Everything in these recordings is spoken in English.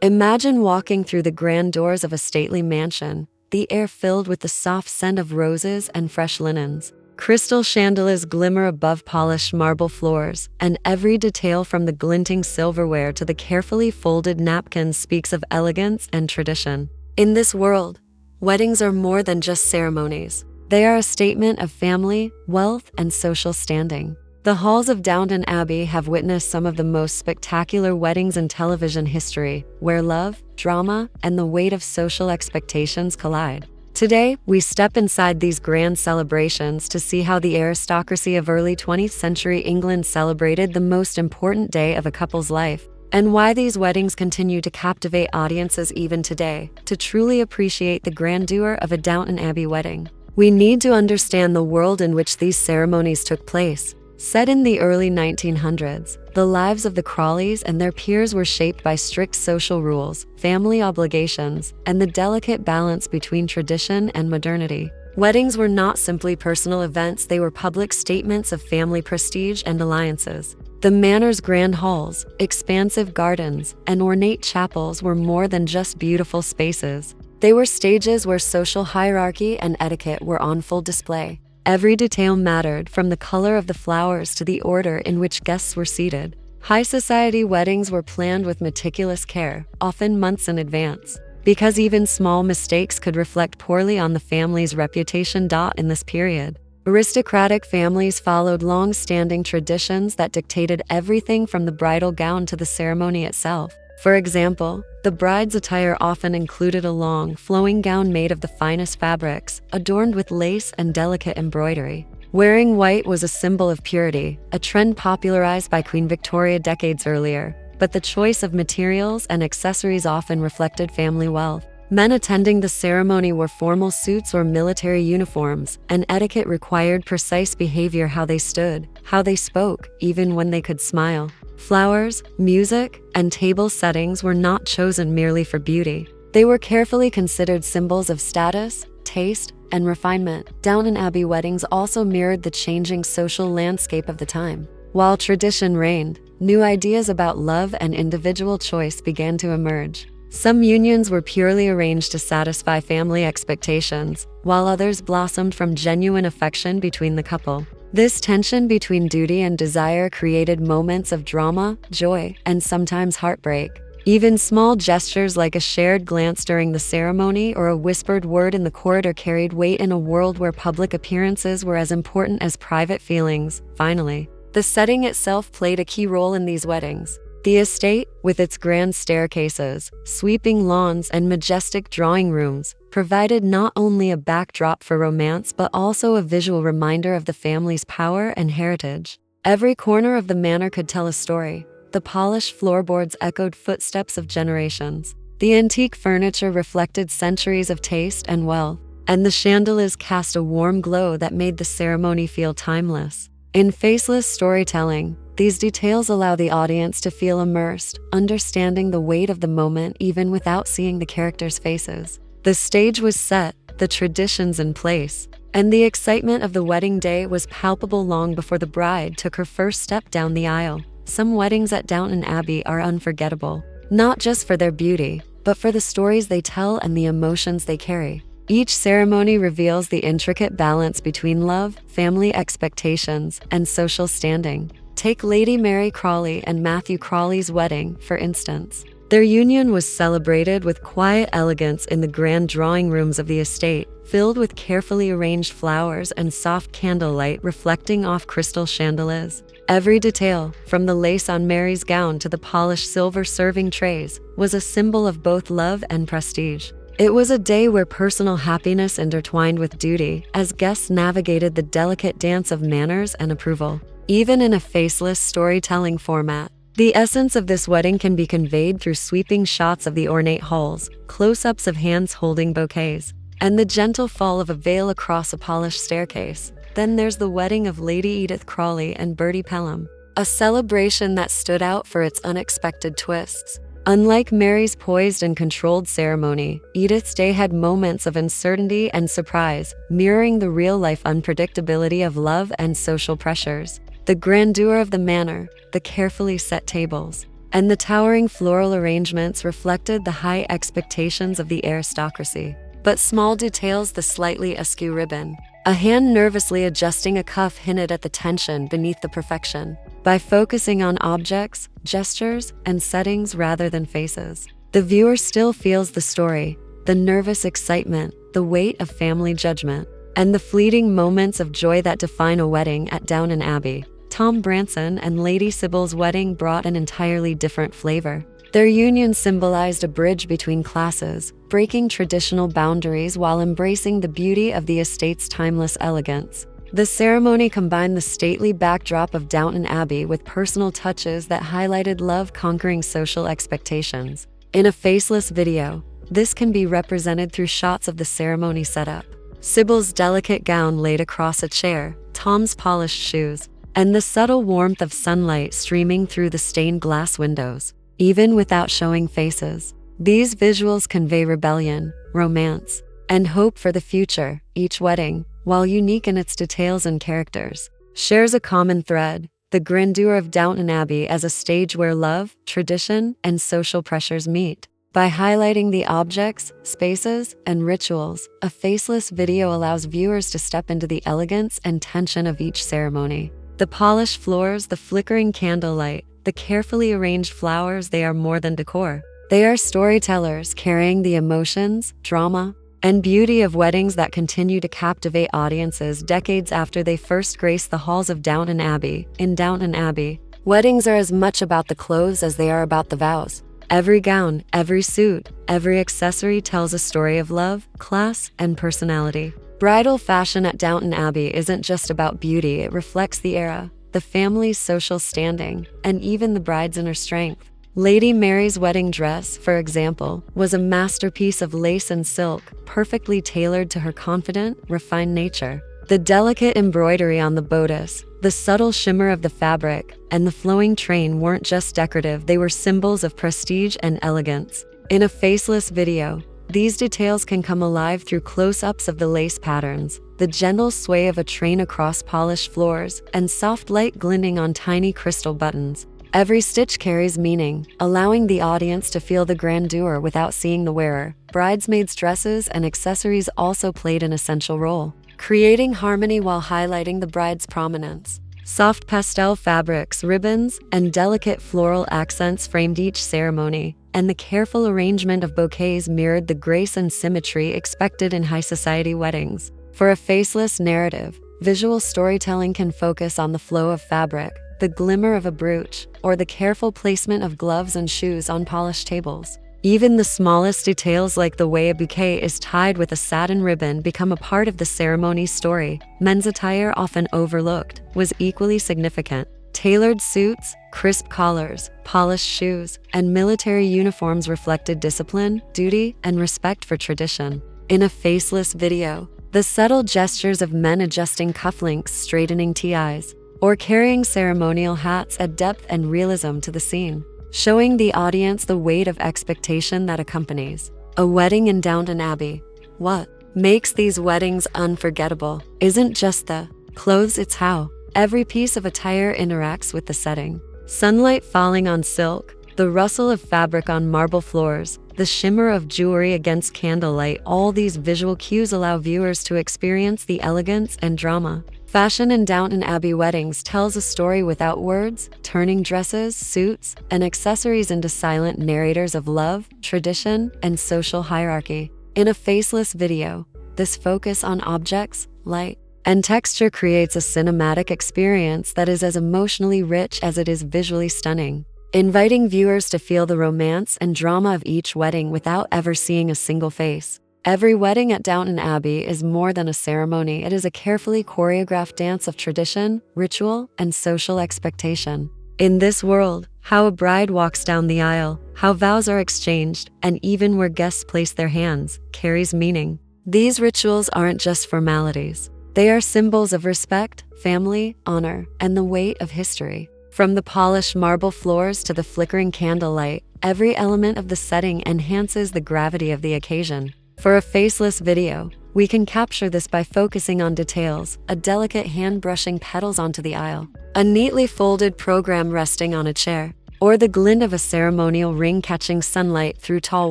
Imagine walking through the grand doors of a stately mansion, the air filled with the soft scent of roses and fresh linens. Crystal chandeliers glimmer above polished marble floors, and every detail from the glinting silverware to the carefully folded napkins speaks of elegance and tradition. In this world, weddings are more than just ceremonies. They are a statement of family, wealth, and social standing. The halls of Downton Abbey have witnessed some of the most spectacular weddings in television history, where love, drama, and the weight of social expectations collide. Today, we step inside these grand celebrations to see how the aristocracy of early 20th century England celebrated the most important day of a couple's life, and why these weddings continue to captivate audiences even today. To truly appreciate the grandeur of a Downton Abbey wedding, we need to understand the world in which these ceremonies took place. Set in the early 1900s, the lives of the Crawleys and their peers were shaped by strict social rules, family obligations, and the delicate balance between tradition and modernity. Weddings were not simply personal events, they were public statements of family prestige and alliances. The manor's grand halls, expansive gardens, and ornate chapels were more than just beautiful spaces. They were stages where social hierarchy and etiquette were on full display. Every detail mattered, from the color of the flowers to the order in which guests were seated. High society weddings were planned with meticulous care, often months in advance, because even small mistakes could reflect poorly on the family's reputation. In this period, aristocratic families followed long-standing traditions that dictated everything from the bridal gown to the ceremony itself. For example, the bride's attire often included a long, flowing gown made of the finest fabrics, adorned with lace and delicate embroidery. Wearing white was a symbol of purity, a trend popularized by Queen Victoria decades earlier, but the choice of materials and accessories often reflected family wealth. Men attending the ceremony wore formal suits or military uniforms, and etiquette required precise behavior: how they stood, how they spoke, even when they could smile. Flowers, music, and table settings were not chosen merely for beauty. They were carefully considered symbols of status, taste, and refinement. Downton Abbey weddings also mirrored the changing social landscape of the time. While tradition reigned, new ideas about love and individual choice began to emerge. Some unions were purely arranged to satisfy family expectations, while others blossomed from genuine affection between the couple. This tension between duty and desire created moments of drama, joy, and sometimes heartbreak. Even small gestures like a shared glance during the ceremony or a whispered word in the corridor carried weight in a world where public appearances were as important as private feelings. Finally, the setting itself played a key role in these weddings. The estate, with its grand staircases, sweeping lawns, and majestic drawing rooms, provided not only a backdrop for romance but also a visual reminder of the family's power and heritage. Every corner of the manor could tell a story. The polished floorboards echoed footsteps of generations. The antique furniture reflected centuries of taste and wealth, and the chandeliers cast a warm glow that made the ceremony feel timeless. In Faceless storytelling, these details allow the audience to feel immersed, understanding the weight of the moment even without seeing the characters' faces. The stage was set, the traditions in place, and the excitement of the wedding day was palpable long before the bride took her first step down the aisle. Some weddings at Downton Abbey are unforgettable, not just for their beauty, but for the stories they tell and the emotions they carry. Each ceremony reveals the intricate balance between love, family expectations, and social standing. Take Lady Mary Crawley and Matthew Crawley's wedding, for instance. Their union was celebrated with quiet elegance in the grand drawing rooms of the estate, filled with carefully arranged flowers and soft candlelight reflecting off crystal chandeliers. Every detail, from the lace on Mary's gown to the polished silver serving trays, was a symbol of both love and prestige. It was a day where personal happiness intertwined with duty, as guests navigated the delicate dance of manners and approval. Even in a faceless storytelling format, the essence of this wedding can be conveyed through sweeping shots of the ornate halls, close-ups of hands holding bouquets, and the gentle fall of a veil across a polished staircase. Then there's the wedding of Lady Edith Crawley and Bertie Pelham, a celebration that stood out for its unexpected twists. Unlike Mary's poised and controlled ceremony, Edith's day had moments of uncertainty and surprise, mirroring the real-life unpredictability of love and social pressures. The grandeur of the manor, the carefully set tables, and the towering floral arrangements reflected the high expectations of the aristocracy. But small details, the slightly askew ribbon, a hand nervously adjusting a cuff, hinted at the tension beneath the perfection. By focusing on objects, gestures, and settings rather than faces, the viewer still feels the story, the nervous excitement, the weight of family judgment, and the fleeting moments of joy that define a wedding at Downton Abbey. Tom Branson and Lady Sybil's wedding brought an entirely different flavor. Their union symbolized a bridge between classes, breaking traditional boundaries while embracing the beauty of the estate's timeless elegance. The ceremony combined the stately backdrop of Downton Abbey with personal touches that highlighted love conquering social expectations. In a Faceless video, this can be represented through shots of the ceremony setup. Sybil's delicate gown laid across a chair, Tom's polished shoes, and the subtle warmth of sunlight streaming through the stained glass windows. Even without showing faces, these visuals convey rebellion, romance, and hope for the future. Each wedding, while unique in its details and characters, shares a common thread: the grandeur of Downton Abbey as a stage where love, tradition, and social pressures meet. By highlighting the objects, spaces, and rituals, a Faceless video allows viewers to step into the elegance and tension of each ceremony. The polished floors, the flickering candlelight, the carefully arranged flowers, they are more than decor. They are storytellers carrying the emotions, drama, and beauty of weddings that continue to captivate audiences decades after they first graced the halls of Downton Abbey. In Downton Abbey, weddings are as much about the clothes as they are about the vows. Every gown, every suit, every accessory tells a story of love, class, and personality. Bridal fashion at Downton Abbey isn't just about beauty, it reflects the era, the family's social standing, and even the bride's inner strength. Lady Mary's wedding dress, for example, was a masterpiece of lace and silk, perfectly tailored to her confident, refined nature. The delicate embroidery on the bodice, the subtle shimmer of the fabric, and the flowing train weren't just decorative, they were symbols of prestige and elegance. In a Faceless video, these details can come alive through close-ups of the lace patterns, the gentle sway of a train across polished floors, and soft light glinting on tiny crystal buttons. Every stitch carries meaning, allowing the audience to feel the grandeur without seeing the wearer. Bridesmaids' dresses and accessories also played an essential role, creating harmony while highlighting the bride's prominence. Soft pastel fabrics, ribbons, and delicate floral accents framed each ceremony, and the careful arrangement of bouquets mirrored the grace and symmetry expected in high society weddings. For a Faceless narrative, visual storytelling can focus on the flow of fabric, the glimmer of a brooch, or the careful placement of gloves and shoes on polished tables. Even the smallest details, like the way a bouquet is tied with a satin ribbon, become a part of the ceremony's story. Men's attire, often overlooked, was equally significant. Tailored suits, crisp collars, polished shoes, and military uniforms reflected discipline, duty, and respect for tradition. In a Faceless video, the subtle gestures of men adjusting cufflinks, straightening TIs, or carrying ceremonial hats add depth and realism to the scene, showing the audience the weight of expectation that accompanies a wedding in Downton Abbey. What makes these weddings unforgettable isn't just the clothes, it's how every piece of attire interacts with the setting. Sunlight falling on silk, the rustle of fabric on marble floors, the shimmer of jewelry against candlelight, all these visual cues allow viewers to experience the elegance and drama. Fashion in Downton Abbey weddings tells a story without words, turning dresses, suits, and accessories into silent narrators of love, tradition, and social hierarchy. In a Faceless video, this focus on objects, light, and texture creates a cinematic experience that is as emotionally rich as it is visually stunning, inviting viewers to feel the romance and drama of each wedding without ever seeing a single face. Every wedding at Downton Abbey is more than a ceremony, it is a carefully choreographed dance of tradition, ritual, and social expectation. In this world, how a bride walks down the aisle, how vows are exchanged, and even where guests place their hands, carries meaning. These rituals aren't just formalities. They are symbols of respect, family, honor, and the weight of history. From the polished marble floors to the flickering candlelight, every element of the setting enhances the gravity of the occasion. For a Faceless video, we can capture this by focusing on details: a delicate hand brushing petals onto the aisle, a neatly folded program resting on a chair, or the glint of a ceremonial ring catching sunlight through tall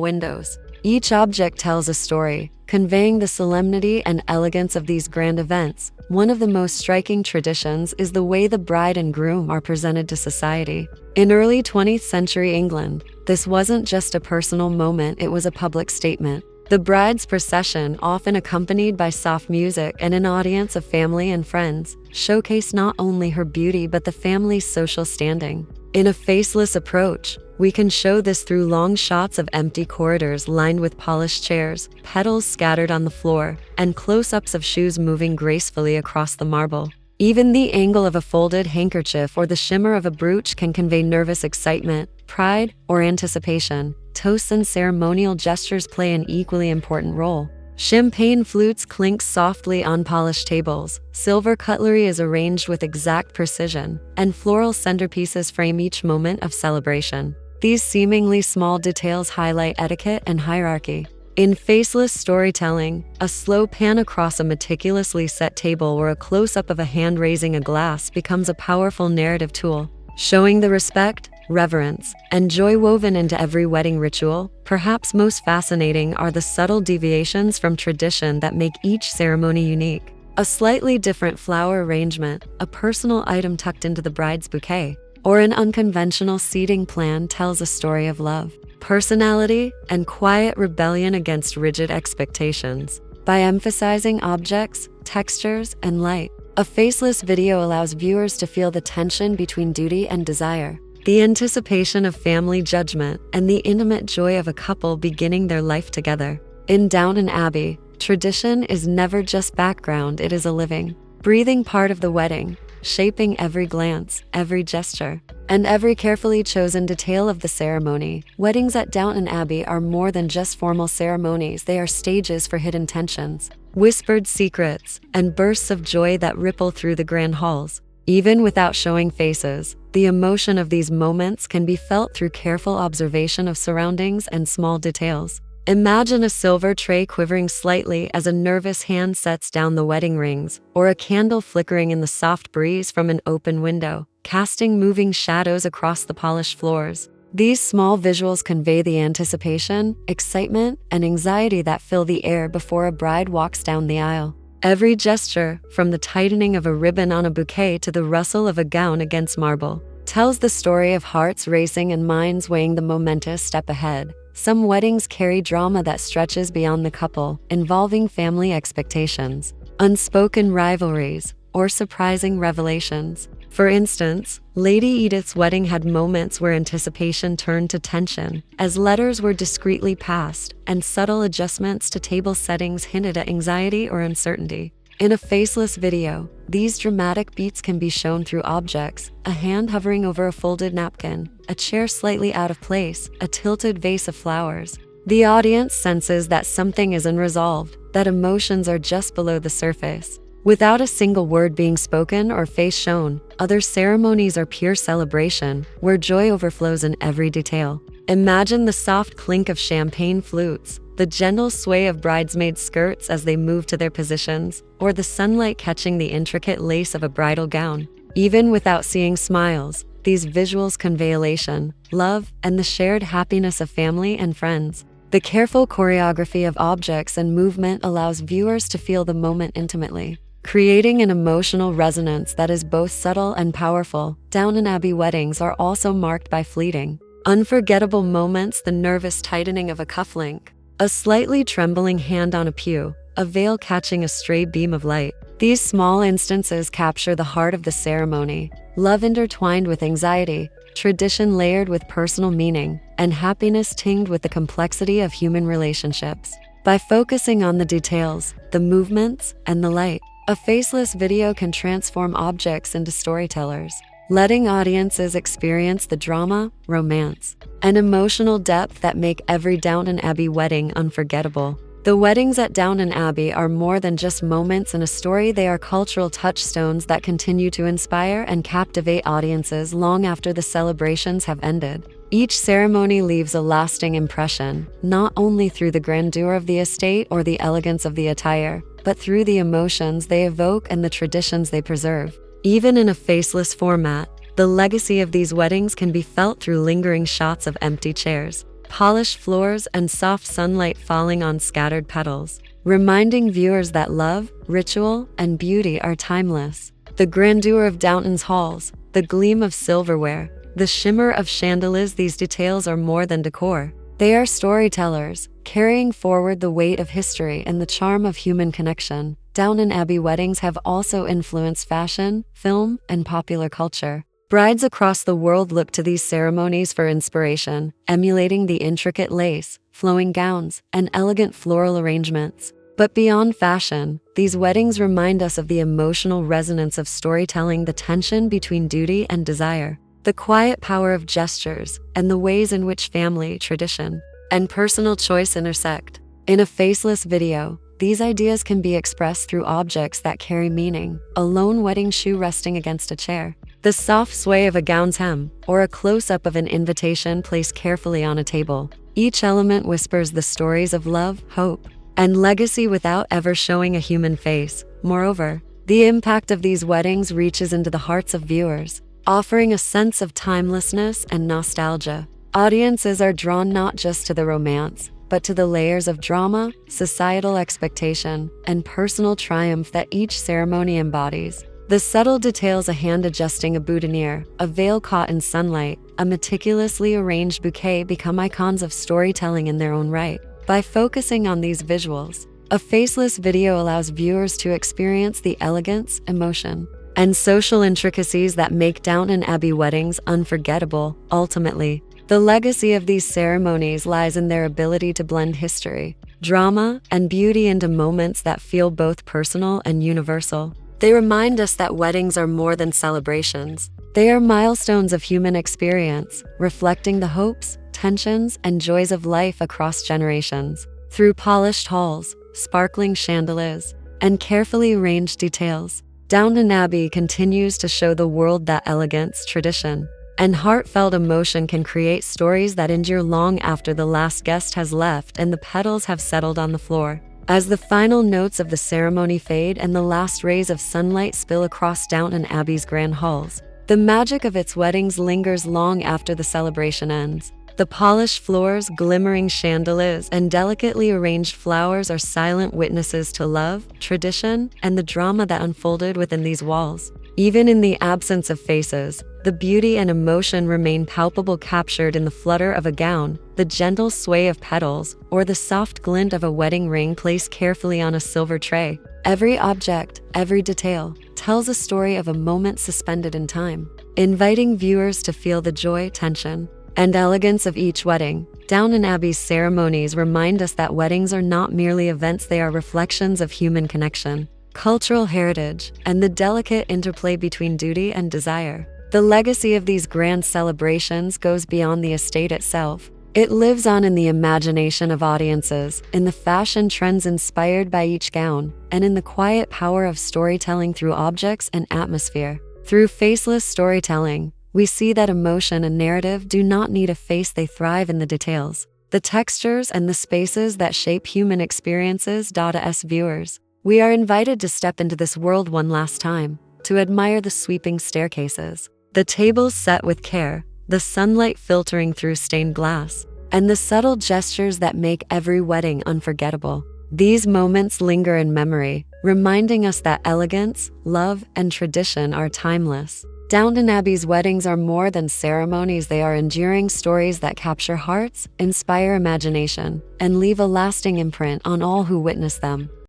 windows. Each object tells a story, conveying the solemnity and elegance of these grand events. One of the most striking traditions is the way the bride and groom are presented to society. In early 20th century England, this wasn't just a personal moment, it was a public statement. The bride's procession, often accompanied by soft music and an audience of family and friends, showcased not only her beauty but the family's social standing. In a faceless approach, we can show this through long shots of empty corridors lined with polished chairs, petals scattered on the floor, and close-ups of shoes moving gracefully across the marble. Even the angle of a folded handkerchief or the shimmer of a brooch can convey nervous excitement, pride, or anticipation. Toasts and ceremonial gestures play an equally important role. Champagne flutes clink softly on polished tables, silver cutlery is arranged with exact precision, and floral centerpieces frame each moment of celebration. These seemingly small details highlight etiquette and hierarchy. In faceless storytelling, a slow pan across a meticulously set table or a close-up of a hand raising a glass becomes a powerful narrative tool, showing the respect, reverence, and joy woven into every wedding ritual. Perhaps most fascinating are the subtle deviations from tradition that make each ceremony unique. A slightly different flower arrangement, a personal item tucked into the bride's bouquet, or an unconventional seating plan tells a story of love, personality, and quiet rebellion against rigid expectations. By emphasizing objects, textures, and light, a faceless video allows viewers to feel the tension between duty and desire, the anticipation of family judgment, and the intimate joy of a couple beginning their life together. In Downton Abbey, tradition is never just background, it is a living, breathing part of the wedding, shaping every glance, every gesture, and every carefully chosen detail of the ceremony. Weddings at Downton Abbey are more than just formal ceremonies, they are stages for hidden tensions, whispered secrets, and bursts of joy that ripple through the grand halls. Even without showing faces, the emotion of these moments can be felt through careful observation of surroundings and small details. Imagine a silver tray quivering slightly as a nervous hand sets down the wedding rings, or a candle flickering in the soft breeze from an open window, casting moving shadows across the polished floors. These small visuals convey the anticipation, excitement, and anxiety that fill the air before a bride walks down the aisle. Every gesture, from the tightening of a ribbon on a bouquet to the rustle of a gown against marble, tells the story of hearts racing and minds weighing the momentous step ahead. Some weddings carry drama that stretches beyond the couple, involving family expectations, unspoken rivalries, or surprising revelations. For instance, Lady Edith's wedding had moments where anticipation turned to tension, as letters were discreetly passed, and subtle adjustments to table settings hinted at anxiety or uncertainty. In a faceless video, these dramatic beats can be shown through objects: a hand hovering over a folded napkin, a chair slightly out of place, a tilted vase of flowers. The audience senses that something is unresolved, that emotions are just below the surface. Without a single word being spoken or face shown, other ceremonies are pure celebration, where joy overflows in every detail. Imagine the soft clink of champagne flutes, the gentle sway of bridesmaids' skirts as they move to their positions, or the sunlight catching the intricate lace of a bridal gown. Even without seeing smiles, these visuals convey elation, love, and the shared happiness of family and friends. The careful choreography of objects and movement allows viewers to feel the moment intimately, creating an emotional resonance that is both subtle and powerful. Downton Abbey weddings are also marked by fleeting, unforgettable moments: the nervous tightening of a cufflink, a slightly trembling hand on a pew, a veil catching a stray beam of light. These small instances capture the heart of the ceremony: love intertwined with anxiety, tradition layered with personal meaning, and happiness tinged with the complexity of human relationships. By focusing on the details, the movements, and the light, a faceless video can transform objects into storytellers, letting audiences experience the drama, romance, and emotional depth that make every Downton Abbey wedding unforgettable. The weddings at Downton Abbey are more than just moments in a story, they are cultural touchstones that continue to inspire and captivate audiences long after the celebrations have ended. Each ceremony leaves a lasting impression, not only through the grandeur of the estate or the elegance of the attire, but through the emotions they evoke and the traditions they preserve. Even in a faceless format, The legacy of these weddings can be felt through lingering shots of empty chairs, polished floors, and soft sunlight falling on scattered petals, reminding viewers that love, ritual, and beauty are timeless. The grandeur of Downton's halls, the gleam of silverware, the shimmer of chandeliers, these details are more than decor. They are storytellers, carrying forward the weight of history and the charm of human connection. Downton Abbey weddings have also influenced fashion, film, and popular culture. Brides across the world look to these ceremonies for inspiration, emulating the intricate lace, flowing gowns, and elegant floral arrangements. But beyond fashion, these weddings remind us of the emotional resonance of storytelling, the tension between duty and desire, the quiet power of gestures, and the ways in which family, tradition, and personal choice intersect. In a Faceless video, these ideas can be expressed through objects that carry meaning: a lone wedding shoe resting against a chair, the soft sway of a gown's hem, or a close-up of an invitation placed carefully on a table. Each element whispers the stories of love, hope, and legacy without ever showing a human face. Moreover, the impact of these weddings reaches into the hearts of viewers, offering a sense of timelessness and nostalgia. Audiences are drawn not just to the romance, but to the layers of drama, societal expectation, and personal triumph that each ceremony embodies. The subtle details: a hand adjusting a boutonniere, a veil caught in sunlight, a meticulously arranged bouquet, become icons of storytelling in their own right. By focusing on these visuals, a Faceless video allows viewers to experience the elegance, emotion, and social intricacies that make Downton Abbey weddings unforgettable. Ultimately, the legacy of these ceremonies lies in their ability to blend history, drama, and beauty into moments that feel both personal and universal. They remind us that weddings are more than celebrations. They are milestones of human experience, reflecting the hopes, tensions, and joys of life across generations. Through polished halls, sparkling chandeliers, and carefully arranged details, Downton Abbey continues to show the world that elegance, tradition, and heartfelt emotion can create stories that endure long after the last guest has left and the petals have settled on the floor. As the final notes of the ceremony fade and the last rays of sunlight spill across Downton Abbey's grand halls, the magic of its weddings lingers long after the celebration ends. The polished floors, glimmering chandeliers, and delicately arranged flowers are silent witnesses to love, tradition, and the drama that unfolded within these walls. Even in the absence of faces, the beauty and emotion remain palpable, captured in the flutter of a gown, the gentle sway of petals, or the soft glint of a wedding ring placed carefully on a silver tray. Every object, every detail, tells a story of a moment suspended in time, inviting viewers to feel the joy, tension, and elegance of each wedding. Downton Abbey's ceremonies remind us that weddings are not merely events, they are reflections of human connection, cultural heritage, and the delicate interplay between duty and desire. The legacy of these grand celebrations goes beyond the estate itself. It lives on in the imagination of audiences, in the fashion trends inspired by each gown, and in the quiet power of storytelling through objects and atmosphere. Through Faceless storytelling, we see that emotion and narrative do not need a face, they thrive in the details, the textures, and the spaces that shape human experiences. As viewers, we are invited to step into this world one last time, to admire the sweeping staircases, the tables set with care, the sunlight filtering through stained glass, and the subtle gestures that make every wedding unforgettable. These moments linger in memory, reminding us that elegance, love, and tradition are timeless. Downton Abbey's weddings are more than ceremonies, they are enduring stories that capture hearts, inspire imagination, and leave a lasting imprint on all who witness them.